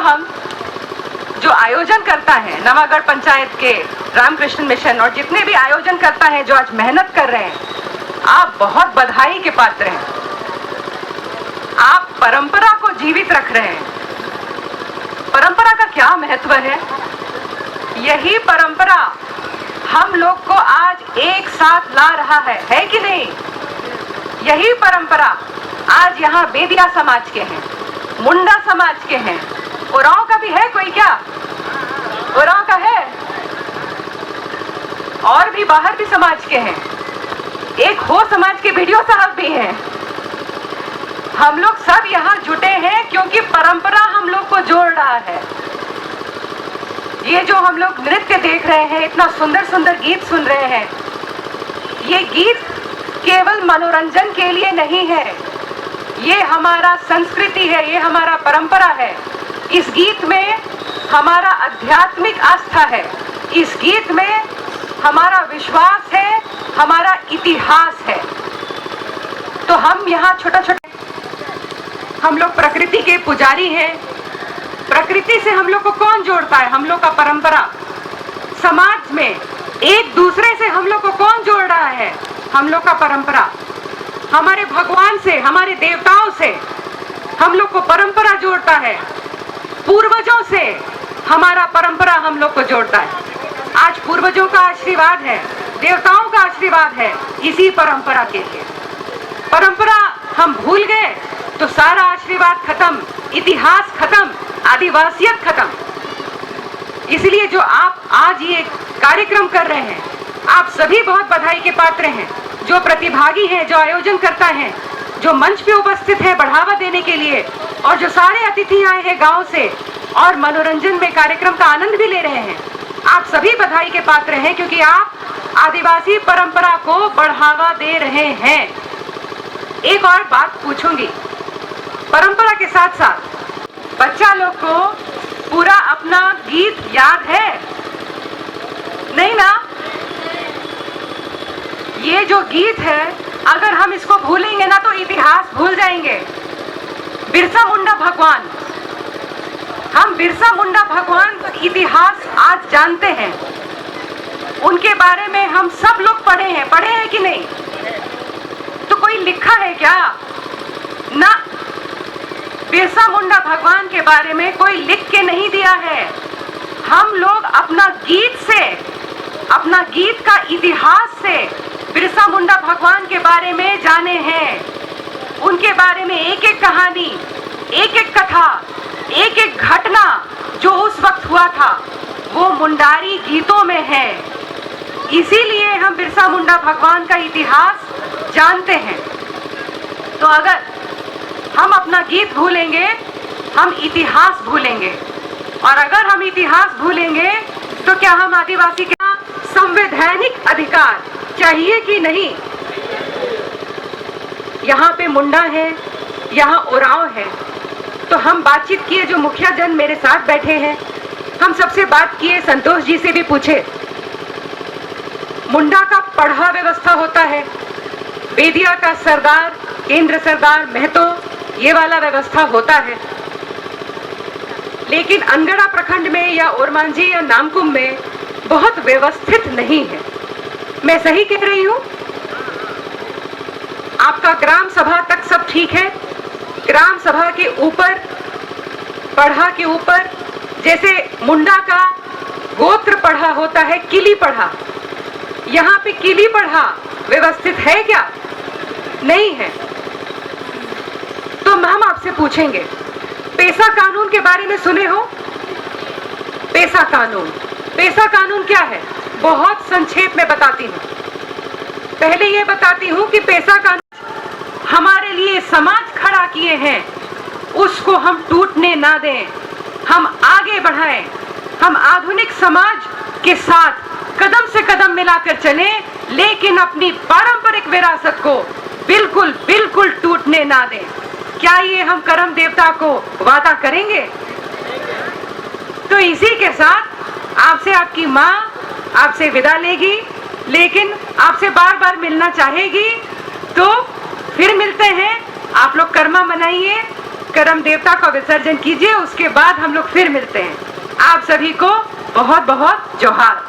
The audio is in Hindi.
हम जो आयोजन करता है नवागढ़ पंचायत के रामकृष्ण मिशन और जितने भी आयोजन करता है, जो आज मेहनत कर रहे हैं, आप बहुत बधाई के पात्र हैं। आप परंपरा को जीवित रख रहे हैं। परंपरा का क्या महत्व है? यही परंपरा हम लोग को आज एक साथ ला रहा है कि नहीं? यही परंपरा आज यहाँ बेदिया समाज के हैं, मुंडा समाज के हैं, उरांव का भी है कोई? क्या उरांव का है? और भी बाहर भी समाज के हैं, एक हो समाज के वीडियो साहब भी हैं। हम लोग सब यहाँ जुटे हैं क्योंकि परंपरा हम लोग को जोड़ रहा है। ये जो हम लोग नृत्य देख रहे हैं, इतना सुंदर सुंदर गीत सुन रहे हैं, ये गीत केवल मनोरंजन के लिए नहीं है, ये हमारा संस्कृति है, ये हमारा परंपरा है। इस गीत में हमारा आध्यात्मिक आस्था है, इस गीत में हमारा विश्वास है, हमारा इतिहास है। तो हम यहाँ छोटा छोटा, हम लोग प्रकृति के पुजारी हैं। प्रकृति से हम लोग को कौन जोड़ता है? हम लोग का परंपरा। समाज में एक दूसरे से हम लोग को कौन जोड़ रहा है? हम लोग का परंपरा। हमारे भगवान से, हमारे देवताओं से हम लोग को परंपरा जोड़ता है। पूर्वजों से हमारा परंपरा हम लोग को जोड़ता है। आज पूर्वजों का आशीर्वाद है, देवताओं का आशीर्वाद है इसी परंपरा के लिए। परंपरा हम भूल गए तो सारा आशीर्वाद खत्म, इतिहास खत्म, आदिवासियत खत्म। इसलिए जो आप आज ये कार्यक्रम कर रहे हैं, आप सभी बहुत बधाई के पात्र हैं। जो प्रतिभागी हैं, जो आयोजन करता है, जो मंच पे उपस्थित है बढ़ावा देने के लिए, और जो सारे अतिथि आए हैं गांव से और मनोरंजन में कार्यक्रम का आनंद भी ले रहे हैं, आप सभी बधाई के पात्र हैं क्योंकि आप आदिवासी परंपरा को बढ़ावा दे रहे हैं। एक और बात पूछूंगी, परंपरा के साथ साथ बच्चा लोग को पूरा अपना गीत याद है? नहीं ना? ये जो गीत है, अगर हम इसको भूलेंगे ना तो इतिहास भूल जाएंगे। बिरसा मुंडा भगवान, हम बिरसा मुंडा भगवान का इतिहास आज जानते हैं। उनके बारे में हम सब लोग पढ़े हैं कि नहीं? तो कोई लिखा है क्या? ना, बिरसा मुंडा भगवान के बारे में कोई लिख के नहीं दिया है। हम लोग अपना गीत से, अपना गीत का इतिहास से बिरसा मुंडा भगवान के बारे में जाने हैं। उनके बारे में एक एक कहानी, एक एक कथा, एक एक घटना जो उस वक्त हुआ था वो मुंडारी गीतों में है। इसीलिए हम बिरसा मुंडा भगवान का इतिहास जानते हैं। तो अगर हम अपना गीत भूलेंगे, हम इतिहास भूलेंगे, और अगर हम इतिहास भूलेंगे तो क्या हम आदिवासी का संवैधानिक अधिकार चाहिए कि नहीं? यहाँ पे मुंडा है, यहाँ उरांव है, तो हम बातचीत किए, जो मुखिया जन मेरे साथ बैठे हैं, हम सबसे बात किए, संतोष जी से भी पूछे। मुंडा का पढ़ा व्यवस्था होता है, बेदिया का सरदार, केंद्र सरदार, महतो, ये वाला व्यवस्था होता है, लेकिन अनगढ़ा प्रखंड में या ओरमांझी या नामकुम में बहुत व्यवस्थित नहीं है। मैं सही कह रही हूँ? आपका ग्राम सभा तक सब ठीक है, ग्राम सभा के ऊपर, पढ़ा के ऊपर, जैसे मुंडा का गोत्र पढ़ा होता है, किली पढ़ा, यहाँ पे किली पढ़ा व्यवस्थित है क्या? नहीं है। तो हम आपसे पूछेंगे, पेशा कानून के बारे में सुने हो? पेशा कानून, पेशा कानून क्या है? बहुत संक्षेप में बताती हूँ। पहले ये बताती हूँ कि पेशा कानून हमारे लिए समाज खड़ा किए हैं, उसको हम टूटने ना दें, हम आगे बढ़ाएं, हम आधुनिक समाज के साथ कदम से कदम मिलाकर चलें, लेकिन अपनी पारंपरिक विरासत को बिल्कुल बिल्कुल टूटने ना दें। क्या ये हम करम देवता को वादा करेंगे? तो इसी के साथ आपसे आपकी माँ आपसे विदा लेगी, लेकिन आपसे बार बार मिलना चाहेगी। तो फिर मिलते हैं। आप लोग कर्मा मनाइए, कर्म देवता का विसर्जन कीजिए, उसके बाद हम लोग फिर मिलते हैं। आप सभी को बहुत बहुत जोहार।